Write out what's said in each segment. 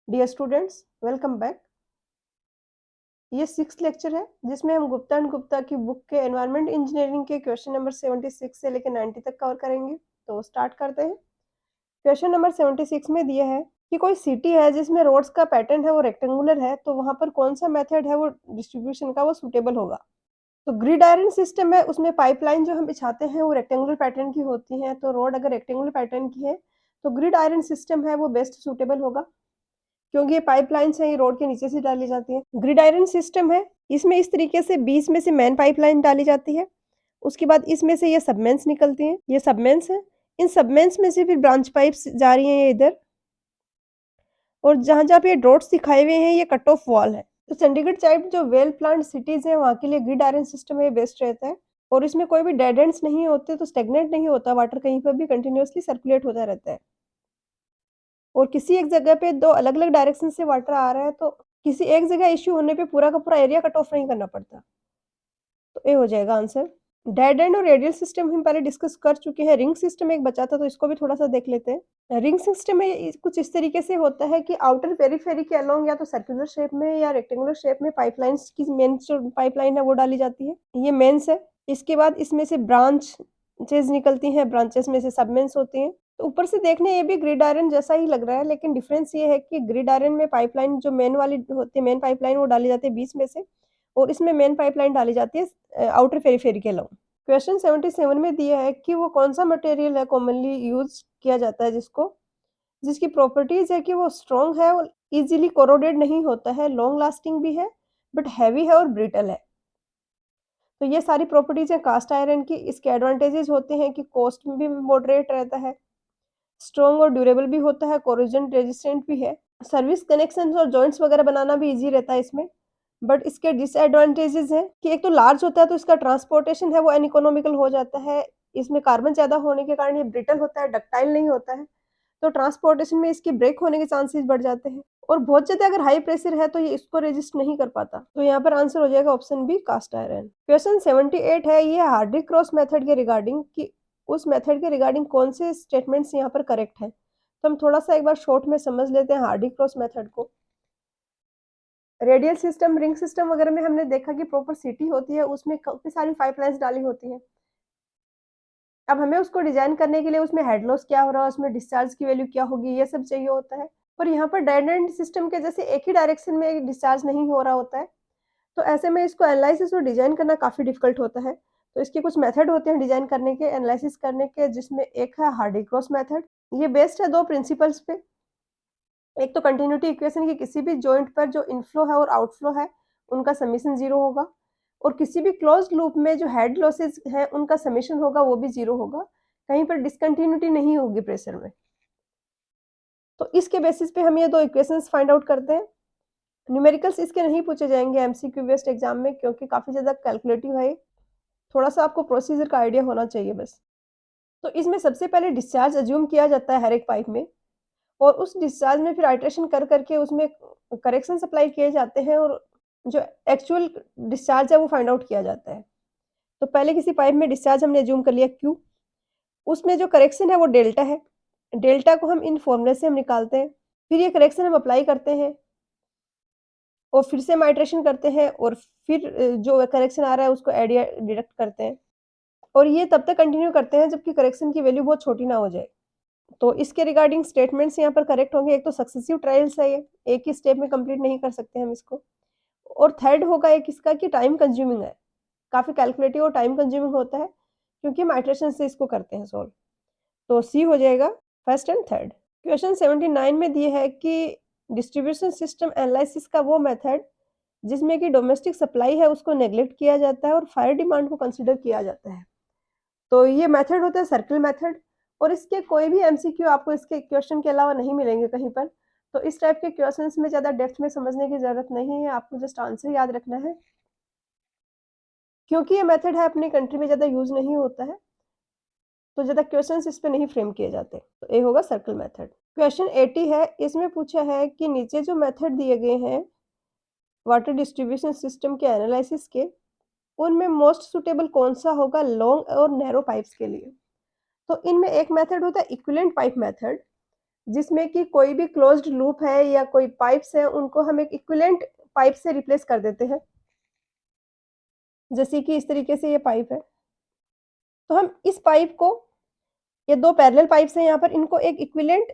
Dear students, welcome back. ये 6th lecture है जिसमें हम गुप्ता एंड गुप्ता की बुक के एनवायरनमेंट इंजीनियरिंग के क्वेश्चन नंबर 76 से लेकर 90 तक कवर करेंगे। तो स्टार्ट करते हैं। क्वेश्चन नंबर 76 में दिया है कि कोई सिटी है जिसमें रोड्स का पैटर्न है वो रेक्टेंगुलर है, तो वहां पर कौन सा मेथड है वो डिस्ट्रीब्यूशन का वो सुटेबल होगा। तो ग्रिड आयरन सिस्टम है, उसमें पाइपलाइन जो हम बिछाते हैं वो रेक्टेंगुलर पैटर्न की होती है। तो रोड अगर रेक्टेंगुलर पैटर्न की है तो ग्रिड आयरन सिस्टम है वो बेस्ट सुटेबल होगा, क्योंकि ये पाइपलाइन्स हैं, ये रोड के नीचे से डाली जाती है। ग्रिड आयरन सिस्टम है, इसमें इस तरीके से बीच में से मेन पाइपलाइन डाली जाती है। उसके बाद इसमें से ये सबमेन्स निकलती हैं, ये सबमेन्स हैं। इन सबमेन्स में से फिर ब्रांच पाइप्स जा रही हैं ये इधर, और जहाँ-जहाँ पे ये डॉट्स दिखाए हुए हैं ये कट ऑफ वॉल है। तो चंडीगढ़ टाइप जो वेल प्लान्ड सिटीज़ हैं वहाँ के लिए ग्रिड आयरन सिस्टम ये बेस्ट रहता है, और इसमें कोई भी डेड एंड्स नहीं होते, तो स्टैग्नेंट नहीं होता, वाटर कहीं पर भी कंटिन्यूअसली सर्कुलेट होता रहता है। और किसी एक जगह पे 2 अलग-अलग डायरेक्शन से वाटर आ रहा है, तो किसी एक जगह इश्यू होने पे पूरा का पूरा एरिया कट ऑफ नहीं करना पड़ता। तो ये हो जाएगा आंसर। डेड एंड और रेडियल सिस्टम हम पहले डिस्कस कर चुके हैं। रिंग सिस्टम एक बचा था, तो इसको भी थोड़ा-सा देख लेते हैं। रिंग सिस्टम में कुछ इस तरीके से होता है कि आउटर पेरिफेरी के अलोंग या तो सर्कुलर शेप में या रेक्टेंगुलर शेप में पाइपलाइन्स की मेन जो पाइपलाइन है वो डाली जाती है। ये मेन्स है। इसके बाद इसमें से ब्रांचेज़ निकलती हैं, ब्रांचेज़ में से सबमेन्स होती हैं। तो ऊपर से देखने ये भी ग्रिड आयरन जैसा ही लग रहा है, लेकिन डिफरेंस ये है कि ग्रिड आयरन में पाइपलाइन जो मेन वाली होती है, मेन पाइपलाइन वो डाली जाती है बीच में से, और इसमें मेन पाइपलाइन डाली जाती है आउटर पेरिफेरी के अलोंग। क्वेश्चन 77 में दिया है कि वो कौन-सा मटेरियल है कॉमनली यूज़ किया जाता है जिसकी प्रॉपर्टीज़ है कि वो स्ट्रॉन्ग है और ईज़िली कोरोडेड नहीं होता है, लॉन्ग लास्टिंग भी है, बट हेवी है और ब्रिटल है। तो ये सारी प्रॉपर्टीज़ हैं कास्ट आयरन की। इसके एडवांटेजेस होते हैं कि कॉस्ट में भी मॉडरेट रहता है, स्ट्रॉन्ग और ड्यूरेबल भी होता है, कोरोजन रेजिस्टेंट भी है। सर्विस कनेक्शंस और जॉइंट्स वगैरह बनाना भी ईज़ी रहता है इसमें। बट इसके डिसएडवांटेजेस हैं कि एक तो लार्ज होता है, तो इसका ट्रांसपोर्टेशन है वो अनइकोनॉमिकल हो जाता है। इसमें कार्बन ज़्यादा होने के कारण ये ब्रिटल होता है, डक्टाइल नहीं होता है। तो ट्रांसपोर्टेशन में इसकी ब्रेक होने के चांसेस बढ़ जाते हैं, और बहुत ज़्यादा अगर हाई प्रेशर है तो ये इसको रेजिस्ट नहीं कर पाता। तो यहाँ पर आंसर हो जाएगा option B, cast iron. Question 78 है, ये हार्डी क्रॉस मेथड के रिगार्डिंग कि उस मेथड के रिगार्डिंग कौन से स्टेटमेंट्स यहाँ पर करेक्ट हैं। तो हम थोड़ा-सा एक बार शॉर्ट में समझ लेते हैं हार्डी क्रॉस मेथड को। रेडियल सिस्टम, रिंग सिस्टम वगैरह में हमने देखा कि प्रॉपर सिटी होती है, उसमें काफ़ी सारी पाइपलाइन्स डाली होती हैं। अब हमें उसको डिज़ाइन करने के लिए उसमें हेड लॉस क्या हो रहा है, उसमें डिस्चार्ज की वैल्यू क्या होगी, ये सब चाहिए होता है। और यहाँ पर डेड एंड सिस्टम के जैसे एक ही डायरेक्शन में डिस्चार्ज नहीं हो रहा होता है, तो ऐसे में इसको एनालिसिस और डिज़ाइन करना काफ़ी डिफ़िकल्ट होता है। तो इसके कुछ मेथड होते हैं डिज़ाइन करने के, एनालिसिस करने के, जिसमें एक है हार्डी क्रॉस मेथड। ये बेस्ड है 2 प्रिंसिपल्स पे। एक तो कंटिन्यूटी इक्वेशन की किसी भी जॉइंट पर जो इनफ्लो है और आउटफ्लो है, उनका समेशन 0 होगा, और किसी भी क्लोज्ड लूप में जो हेड लॉसेस हैं, उनका समेशन होगा वो भी 0 होगा। कहीं पर डिसकंटिन्यूटी नहीं होगी प्रेशर में। तो इसके बेसिस पे हम ये 2 इक्वेशंस फाइंड आउट करते हैं। न्यूमेरिकल्स इसके नहीं पूछे जाएँगे एमसीक्यू बेस्ड एग्ज़ाम में, क्योंकि काफ़ी ज़्यादा कैलकुलेटिव है ये। थोड़ा-सा आपको प्रोसीजर का आइडिया होना चाहिए बस। तो इसमें सबसे पहले डिस्चार्ज अज़्यूम किया जाता है हर एक पाइप में, और उस डिस्चार्ज में फिर आइट्रेशन कर के उसमें करेक्शंस अप्लाई किए जाते हैं, और जो एक्चुअल डिस्चार्ज है वो फाइंड आउट किया जाता है। तो पहले किसी पाइप में डिस्चार्ज हमने अज़्यूम कर लिया Q, उसमें जो करेक्शन है वो डेल्टा है। डेल्टा को हम इन फॉर्मूले से हम निकालते हैं। फिर ये करेक्शन हम अप्लाई करते हैं, और फिर से हम आइट्रेशन करते हैं, और फिर जो करेक्शन आ रहा है उसको एड या डिडक्ट करते हैं, और ये तब तक कंटिन्यू करते हैं जब कि करेक्शन की वैल्यू बहुत छोटी ना हो जाए। तो इसके रिगार्डिंग स्टेटमेंट्स यहाँ पर करेक्ट होंगे। एक तो सक्सेसिव ट्रायल्स है ये, एक ही स्टेप में कंप्लीट नहीं कर सकते हम इसको। और थर्ड होगा एक इसका कि टाइम कंज्यूमिंग है, काफ़ी कैलकुलेटिव और टाइम कंज्यूमिंग होता है, क्योंकि हम आइट्रेशन से इसको करते हैं सॉल्व। तो सी हो जाएगा फर्स्ट एंड थर्ड। क्वेश्चन 79 में दिए है कि डिस्ट्रीब्यूशन सिस्टम एनालिसिस का वो मेथड जिसमें कि डोमेस्टिक सप्लाई है उसको नेग्लेक्ट किया जाता है और फायर डिमांड को कंसीडर किया जाता है। तो ये मेथड होता है सर्किल मेथड, और इसके कोई भी एमसीक्यू आपको इसके क्वेश्चन के अलावा नहीं मिलेंगे कहीं पर। तो इस टाइप के क्वेश्चंस में ज़्यादा डेप्थ में समझने की ज़रूरत नहीं है, आपको जस्ट आंसर याद रखना है। क्योंकि ये मेथड है अपनी कंट्री में ज़्यादा यूज़ नहीं होता है, तो ज़्यादा क्वेश्चंस इस पे नहीं फ्रेम किए जाते। तो ये होगा सर्किल मेथड। क्वेश्चन 80 है, इसमें पूछा है कि नीचे जो मेथड दिए गए हैं वाटर डिस्ट्रीब्यूशन सिस्टम के एनालिसिस के, उनमें मोस्ट सूटेबल कौन-सा होगा लॉन्ग और नैरो पाइप्स के लिए। तो इनमें एक मेथड होता है इक्विवेलेंट पाइप मेथड, जिसमें कि कोई भी क्लोज्ड लूप है या कोई पाइप्स हैं, उनको हम एक इक्विवेलेंट पाइप से रिप्लेस कर देते हैं। जैसे कि इस तरीके से ये पाइप है। तो हम इस पाइप को, ये 2 पैरेलल पाइप्स हैं यहाँ पर, इनको एक इक्विवेलेंट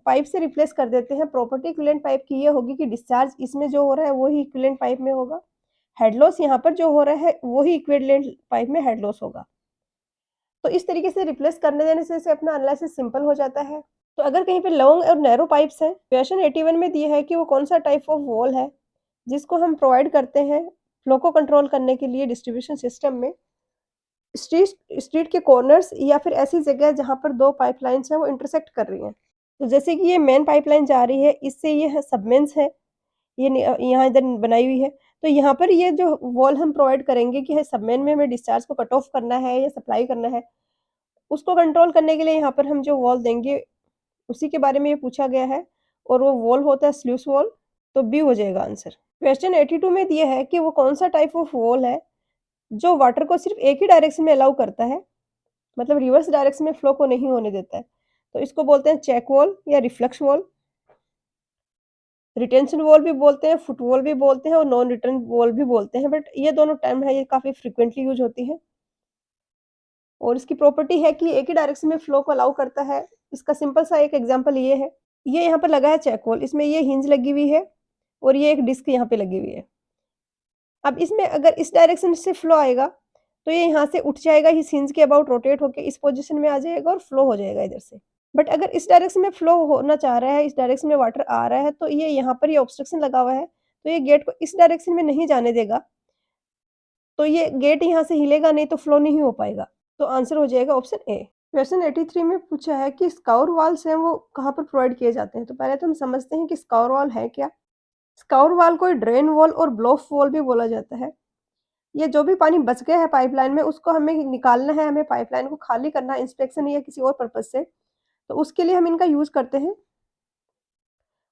पाइप से रिप्लेस कर देते हैं। प्रॉपर्टी इक्विवेलेंट पाइप की ये होगी कि डिस्चार्ज इसमें जो हो रहा है, वही इक्विवेलेंट पाइप में होगा। हेड लॉस यहाँ पर जो हो रहा है, वही इक्विवेलेंट पाइप में हेड लॉस होगा। तो इस तरीके से रिप्लेस करने देने से अपना एनालिसिस सिंपल हो जाता है। तो अगर कहीं पे लॉन्ग और नैरो पाइप्स हैं, क्वेश्चन 81 में दिया है कि वो कौन-सा टाइप ऑफ वॉल है, जिसको हम प्रोवाइड करते हैं फ्लो को कंट्रोल करने के लिए डिस्ट्रीब्यूशन सिस्टम में, स्ट्रीट स्ट्रीट के कॉर्नर्स या फिर ऐसी जगह जहाँ पर 2 पाइपलाइन्स हैं, वो इंटरसेक्ट कर रही हैं। तो जैसे कि ये मेन पाइपलाइन जा रही है, इससे ये है सबमेन्स है, ये यहाँ इधर बनाई हुई है। तो यहाँ पर ये जो वॉल हम प्रोवाइड करेंगे कि है सबमेन में हमें डिस्चार्ज को कट ऑफ करना है या सप्लाई करना है, उसको कंट्रोल करने के लिए यहाँ पर हम जो वॉल देंगे, उसी के बारे में ये पूछा गया है और वो वॉल होता है स्लूइस वॉल, तो बी हो जाएगा आंसर। क्वेश्चन 82 में दिया है कि वो कौन-सा टाइप ऑफ वॉल है, जो वाटर को सिर्फ़ एक ही डायरेक्शन में अलाउ करता है, मतलब रिवर्स डायरेक्शन में फ्लो को नहीं होने देता है। तो इसको बोलते हैं चेक वॉल या रिफ्लक्स वॉल। रिटेंशन वॉल भी बोलते हैं, फुट वॉल भी बोलते हैं और नॉन रिटर्न वॉल भी बोलते हैं, बट ये दोनों टर्म है, ये काफ़ी फ्रीक्वेंटली यूज़ होती हैं। और इसकी प्रॉपर्टी है कि एक ही डायरेक्शन में फ्लो को अलाउ करता है। इसका सिंपल सा एक एग्ज़ाम्पल ये है, ये यहाँ पर लगा है चेक वॉल, इसमें ये हिंज लगी हुई है और ये एक डिस्क यहाँ पे लगी हुई है। अब इसमें अगर इस डायरेक्शन से फ्लो आएगा, तो ये यहाँ से उठ जाएगा, इस हिंज के अबाउट रोटेट होके इस पोज़ीशन में आ जाएगा और फ्लो हो जाएगा इधर से। बट अगर इस डायरेक्शन में फ्लो होना चाह रहा है, इस डायरेक्शन में वाटर आ रहा है, तो ये यहाँ पर ये ऑब्स्ट्रक्शन लगा हुआ है, तो ये गेट को इस डायरेक्शन में नहीं जाने देगा। तो ये गेट यहाँ से हिलेगा नहीं, तो फ्लो नहीं हो पाएगा। तो आंसर हो जाएगा ऑप्शन ए। क्वेश्चन 83 में पूछा है कि स्काउर वॉल्स हैं, वो कहाँ पर प्रोवाइड किए जाते हैं? तो पहले तो हम समझते हैं कि स्काउर वॉल है क्या? स्काउर वॉल को ड्रेन वॉल और ब्लोफ वॉल भी बोला जाता है। ये जो भी पानी बच गया है पाइपलाइन में, उसको हमें निकालना है, हमें पाइपलाइन को खाली करना है इंस्पेक्शन या किसी और पर्पज़ से, तो उसके लिए हम इनका यूज़ करते हैं।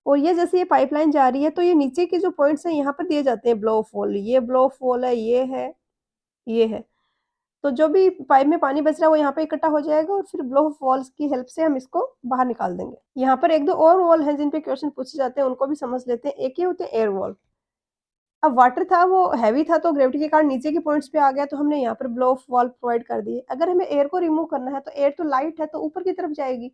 और ये जैसे ये पाइपलाइन जा रही है, तो ये नीचे के जो पॉइंट्स हैं, यहाँ पर दिए जाते हैं ब्लो ऑफ वॉल। ये ब्लो ऑफ वॉल है, ये है, ये है। तो जो भी पाइप में पानी बच रहा है, वो यहाँ पे इकट्ठा हो जाएगा और फिर ब्लो ऑफ वॉल्स की हेल्प से हम इसको बाहर निकाल देंगे। यहाँ पर 1-2 और वॉल हैं जिन पे क्वेश्चन पूछे जाते हैं, उनको भी समझ लेते हैं। एक ये होते हैं एयर वॉल। अब वाटर था, वो हैवी था, तो ग्रेविटी के कारण नीचे के पॉइंट्स पे आ गया, तो हमने यहाँ पर ब्लो ऑफ वॉल प्रोवाइड कर दी है। अगर हमें एयर को रिमूव करना है, तो एयर तो लाइट है, तो ऊपर की तरफ जाएगी।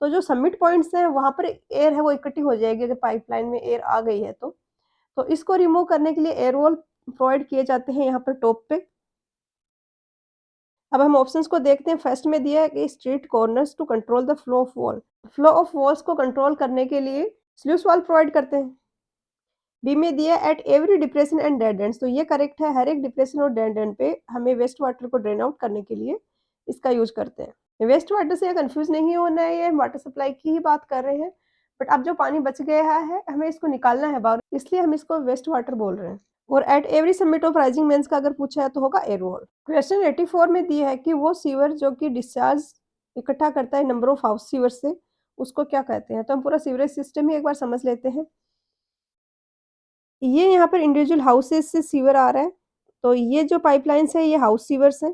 तो जो सबमिट पॉइंट्स हैं, वहाँ पर एयर है, वो इकट्ठी हो जाएगी अगर पाइपलाइन में एयर आ गई है तो। तो इसको रिमूव करने के लिए एयर वॉल प्रोवाइड किए जाते हैं यहाँ पर टॉप पे। अब हम ऑप्शंस को देखते हैं। फर्स्ट में दिया है कि straight corners to control the flow of wall. Flow of walls को कंट्रोल करने के लिए स्लूइस वॉल्व प्रोवाइड करते हैं। बी में दिया at every depression and dead ends, तो ये करेक्ट है। हर एक डिप्रेशन और डेड एंड पे हमें वेस्ट वाटर को ड्रेन आउट करने के लिए इसका यूज करते हैं। वेस्ट वाटर से कंफ्यूज नहीं होना है, ये हम वाटर सप्लाई की ही बात कर रहे हैं। बट अब जो पानी बच गया है, हमें इसको निकालना है बाहर, इसलिए हम इसको वेस्ट वाटर बोल रहे हैं। और at every submit of rising mains का अगर पूछा है तो होगा एयर वॉल। क्वेश्चन 84 में दिया है कि वो सीवर जो कि डिस्चार्ज इकट्ठा करता है नंबर ऑफ हाउस सीवर से, उसको क्या कहते हैं? तो हम पूरा सीवरेज सिस्टम ही एक बार समझ लेते हैं। ये यहाँ पर इंडिविजुअल हाउसेस से सीवर आ रहा है, तो ये जो पाइपलाइन्स है, ये हाउस सीवर्स हैं।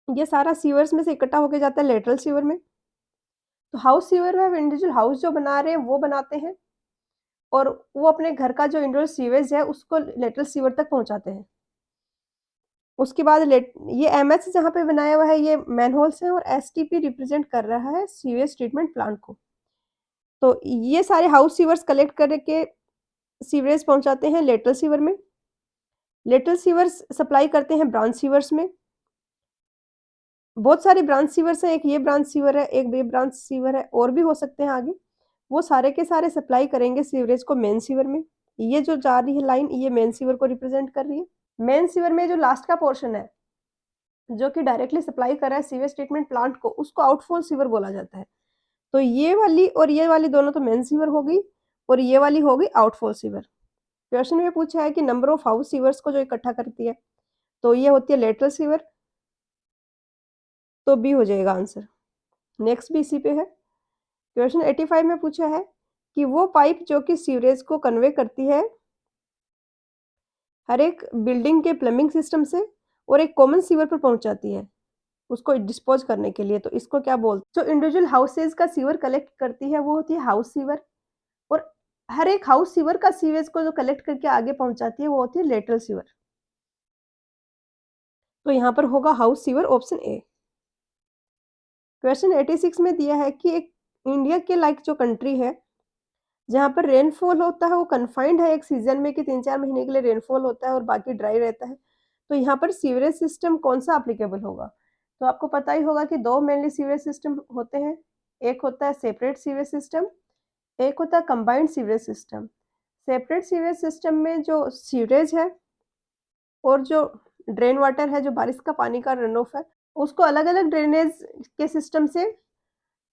ये सारा सीवर्स में से इकट्ठा होके जाता है लेटरल सीवर में। तो हाउस सीवर है, इंडिविजुअल हाउस जो बना रहे हैं वो बनाते हैं और वो अपने घर का जो इंडिविजुअल सीवेज है उसको लेटरल सीवर तक पहुँचाते हैं। उसके बाद ये एमएच जहाँ पे बनाया हुआ है, ये मैनहोल्स हैं और एसटीपी रिप्रेजेंट कर रहा है सीवेज ट्रीटमेंट प्लांट को। तो ये सारे हाउस सीवर्स कलेक्ट करके सीवरेज पहुँचाते हैं लेटरल सीवर में। लेटरल सीवर्स सप्लाई करते हैं ब्रांच सीवर्स में। बहुत सारे ब्रांच सीवर्स हैं, एक ये ब्रांच सीवर है, एक ये ब्रांच सीवर है, और भी हो सकते हैं आगे। वो सारे के सारे सप्लाई करेंगे सीवरेज को मेन सीवर में। ये जो जा रही है लाइन, ये मेन सीवर को रिप्रेजेंट कर रही है। मेन सीवर में जो लास्ट का पोर्शन है, जो कि डायरेक्टली सप्लाई कर रहा है सीवेज ट्रीटमेंट प्लांट को, उसको आउटफॉल सीवर बोला जाता है। तो ये वाली और ये वाली दोनों तो मेन सीवर हो गई और ये वाली हो गई आउटफॉल सीवर। क्वेश्चन में पूछा है कि नंबर ऑफ हाउस सीवर्स को जो इकट्ठा करती है, तो ये होती है लेटरल सीवर, तो बी हो जाएगा आंसर। नेक्स्ट भी इसी पे है। क्वेश्चन 85 में पूछा है कि वो पाइप जो कि सीवरेज को कन्वे करती है हर एक बिल्डिंग के प्लम्बिंग सिस्टम से और एक कॉमन सीवर पर पहुंच जाती है, उसको डिस्पोज करने के लिए, तो इसको क्या बोलते हैं? जो इंडिविजुअल हाउसेज का सीवर कलेक्ट करती है वो होती है हाउस सीवर, और हर एक हाउस सीवर का सीवेज को जो कलेक्ट करके आगे पहुंचाती है वो होती है लेटरल सीवर। तो यहाँ पर होगा house sewer, option A. Question 86 में दिया है कि एक इंडिया के लाइक जो कंट्री है जहाँ पर रेनफॉल होता है वो कन्फाइंड है एक सीजन में कि 3-4 महीने के लिए रेनफॉल होता है और बाकी ड्राई रहता है। तो यहाँ पर सीवरेज सिस्टम कौन-सा एप्लीकेबल होगा? तो आपको पता ही होगा कि 2 मेनली सीवरेज सिस्टम होते हैं। एक होता है सेपरेट सीवरेज सिस्टम, एक होता है combined sewerage system. Separate sewerage system में जो सीवरेज है और जो ड्रेन वाटर है, जो बारिश का पानी का रन ऑफ है, उसको अलग-अलग ड्रेनेज के सिस्टम से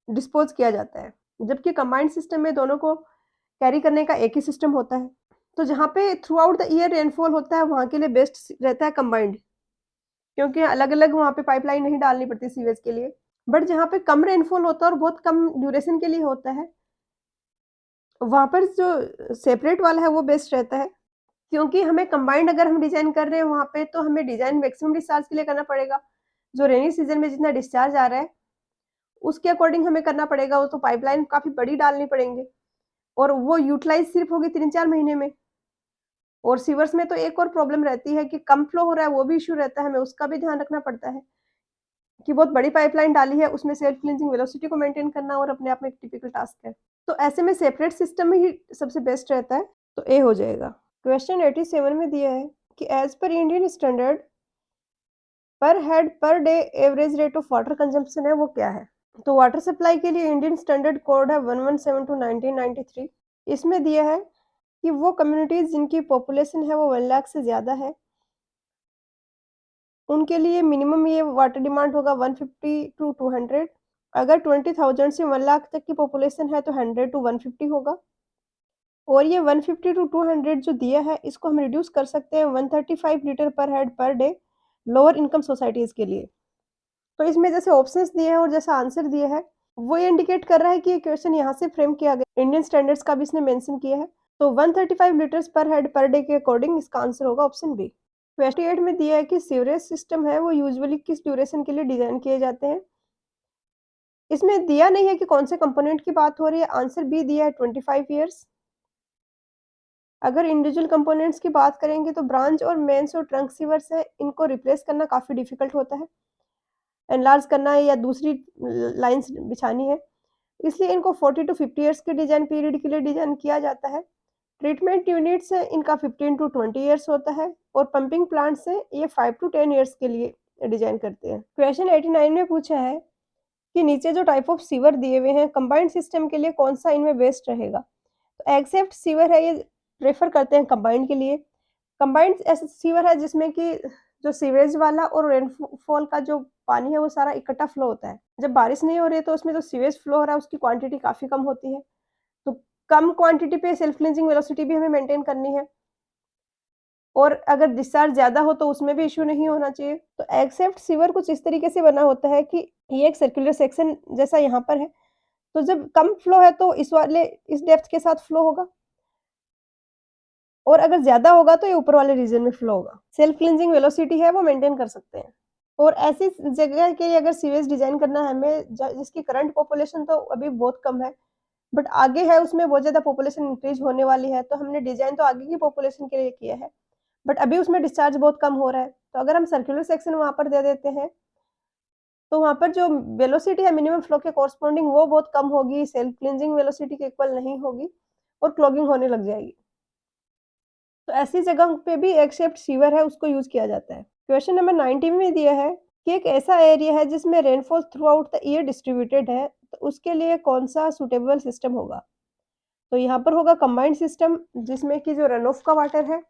डिस्पोज़ किया जाता है। जबकि कंबाइंड सिस्टम में दोनों को कैरी करने का एक ही सिस्टम होता है। तो जहाँ पे through out the year rainfall होता है वहाँ के लिए बेस्ट रहता है कंबाइंड, क्योंकि अलग-अलग वहाँ पे पाइपलाइन नहीं डालनी पड़ती सीवेज के लिए। बट जहाँ पे कम रेनफॉल होता है और बहुत कम ड्यूरेशन के लिए होता है, वहाँ पर जो सेपरेट वाला है वो बेस्ट रहता है। क्योंकि हमें कंबाइंड अगर हम डिज़ाइन कर रहे हैं वहाँ पे, तो हमें डिज़ाइन मैक्सिमम डिस्चार्ज के लिए करना पड़ेगा। जो रेनी सीज़न में जितना डिस्चार्ज आ रहा है, उसके अकॉर्डिंग हमें करना पड़ेगा। वो तो पाइपलाइन काफ़ी बड़ी डालनी पड़ेंगे और वो यूटिलाइज़ सिर्फ़ होगी 3-4 महीने में। और सीवर्स में तो एक और प्रॉब्लम रहती है कि कम फ्लो हो रहा है, वो भी इश्यू रहता है, हमें उसका भी ध्यान रखना पड़ता है कि बहुत बड़ी पाइपलाइन डाली है, उसमें सेल्फ क्लींजिंग वेलोसिटी को मेंटेन करना और अपने आप में एक टिपिकल टास्क है। तो ऐसे में सेपरेट सिस्टम ही सबसे बेस्ट रहता है, तो ए हो जाएगा। क्वेश्चन 87 में दिया है कि एज़ पर इंडियन स्टैंडर्ड पर head per day average rate of water consumption है, वो क्या है? तो वाटर सप्लाई के लिए इंडियन स्टैंडर्ड कोड है 117/1993। इसमें दिया है कि वो कम्युनिटीज़ जिनकी पॉपुलेशन है वो 1 लाख से ज़्यादा है, उनके लिए मिनिमम ये वाटर डिमांड होगा 150 टू 200। अगर 20,000 से 1 लाख तक की पॉपुलेशन है तो 100 टू 150 होगा। और ये 150 टू 200 जो दिया है इसको हम रिड्यूस कर सकते हैं 135 लीटर पर head per day lower income societies के लिए। तो इसमें जैसे ऑप्शंस दिए हैं और जैसा आंसर दिया है, वो ये इंडिकेट कर रहा है कि ये क्वेश्चन यहाँ से फ्रेम किया गया। इंडियन स्टैंडर्ड्स का भी इसने मेंशन किया है। तो 135 लीटर्स पर हेड पर डे के अकॉर्डिंग इसका आंसर होगा ऑप्शन बी। क्वेश्चन 8 में दिया है कि सीवरेज सिस्टम है वो यूजुअली किस ड्यूरेशन के लिए डिज़ाइन किए जाते हैं? इसमें दिया नहीं है कि कौन से कंपोनेंट की बात हो रही है, आंसर बी दिया है 25 ईयर्स। अगर इंडिविजुअल कंपोनेंट्स की बात करेंगे तो ब्रांच और मेन्स और ट्रंक सीवर्स है, इनको रिप्लेस करना काफ़ी डिफ़िकल्ट होता है। एनलार्ज करना है या दूसरी लाइन्स बिछानी है, इसलिए इनको 40 टू 50 ईयर्स के डिज़ाइन पीरियड के लिए डिज़ाइन किया जाता है। ट्रीटमेंट यूनिट्स है इनका 15 टू 20 ईयर्स होता है और पंपिंग प्लांट्स हैं ये 5 टू 10 ईयर्स के लिए डिज़ाइन करते हैं। क्वेश्चन 89 में पूछा है कि नीचे जो टाइप ऑफ सीवर दिए हुए हैं कंबाइंड सिस्टम के लिए कौन-सा इनमें बेस्ट रहेगा? तो एक्सेप्ट सीवर है ये प्रेफ़र करते हैं कंबाइंड के लिए। कंबाइंड ऐसा सीवर है जिसमें कि जो सीवेज वाला और रेनफॉल का जो पानी है वो सारा इकट्ठा फ्लो होता है। जब बारिश नहीं हो रही है तो उसमें जो सीवेज फ्लो हो रहा है उसकी क्वांटिटी काफ़ी कम होती है। तो कम क्वांटिटी पे सेल्फ क्लींजिंग वेलोसिटी भी हमें मेंटेन करनी है और अगर डिस्चार्ज ज़्यादा हो तो उसमें भी इश्यू नहीं होना चाहिए। तो एक्सेप्ट सीवर कुछ इस तरीके से बना होता है कि ये एक सर्कुलर सेक्शन जैसा यहाँ पर है। तो जब कम फ्लो है तो इस डेप्थ के साथ फ्लो होगा और अगर ज़्यादा होगा तो ये ऊपर वाले रीजन में फ्लो होगा। सेल्फ क्लींजिंग वेलोसिटी है वो मेंटेन कर सकते हैं। और ऐसी जगह के लिए अगर सीवेज डिज़ाइन करना है हमें जिसकी करंट पॉपुलेशन तो अभी बहुत कम है, बट आगे है उसमें बहुत ज़्यादा पॉपुलेशन इंक्रीज़ होने वाली है, तो हमने डिज़ाइन तो आगे की पॉपुलेशन के लिए किया है, बट अभी उसमें डिस्चार्ज बहुत कम हो रहा है। तो अगर हम सर्कुलर सेक्शन वहाँ पर दे देते हैं, तो वहाँ पर जो वेलोसिटी है मिनिमम फ्लो के कॉरस्पॉन्डिंग वो बहुत कम होगी, सेल्फ क्लींजिंग वेलोसिटी के इक्वल नहीं होगी और क्लॉगिंग होने लग जाएगी। तो ऐसी जगह पे भी एक शेप्ड सीवर है उसको यूज़ किया जाता है। क्वेश्चन नंबर 90 में दिया है कि एक ऐसा एरिया है जिसमें rainfall through out the year distributed है, तो उसके लिए कौन-सा सूटेबल सिस्टम होगा? तो यहाँ पर होगा कंबाइंड सिस्टम जिसमें कि जो रन ऑफ का वाटर है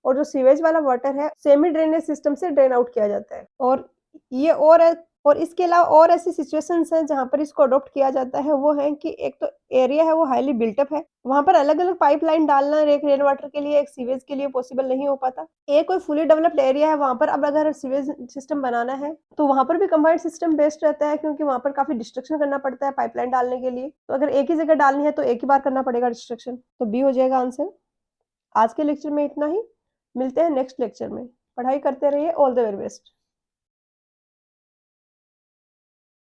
और जो सीवेज वाला वाटर है सेमी ड्रेनेज सिस्टम से ड्रेन आउट किया जाता है। और ये और इसके अलावा और ऐसी सिचुएशंस हैं जहाँ पर इसको अडॉप्ट किया जाता है, वो है कि एक तो एरिया है वो हाईली बिल्ट अप है, वहाँ पर अलग-अलग पाइपलाइन डालना एक रेन वाटर के लिए, एक सीवेज के लिए पॉसिबल नहीं हो पाता। एक कोई फुली डेवलप्ड एरिया है वहाँ पर अब अगर सीवेज सिस्टम बनाना है, तो वहाँ पर भी कंबाइंड सिस्टम बेस्ट रहता है क्योंकि वहाँ पर काफ़ी डिस्ट्रक्शन करना पड़ता है पाइपलाइन डालने के लिए। तो अगर एक ही जगह डालनी है तो एक ही बार करना पड़ेगा डिस्ट्रक्शन, तो बी हो जाएगा आंसर। आज के लेक्चर में इतना ही, मिलते हैं नेक्स्ट लेक्चर में। पढ़ाई करते रहिए, ऑल द वेरी बेस्ट।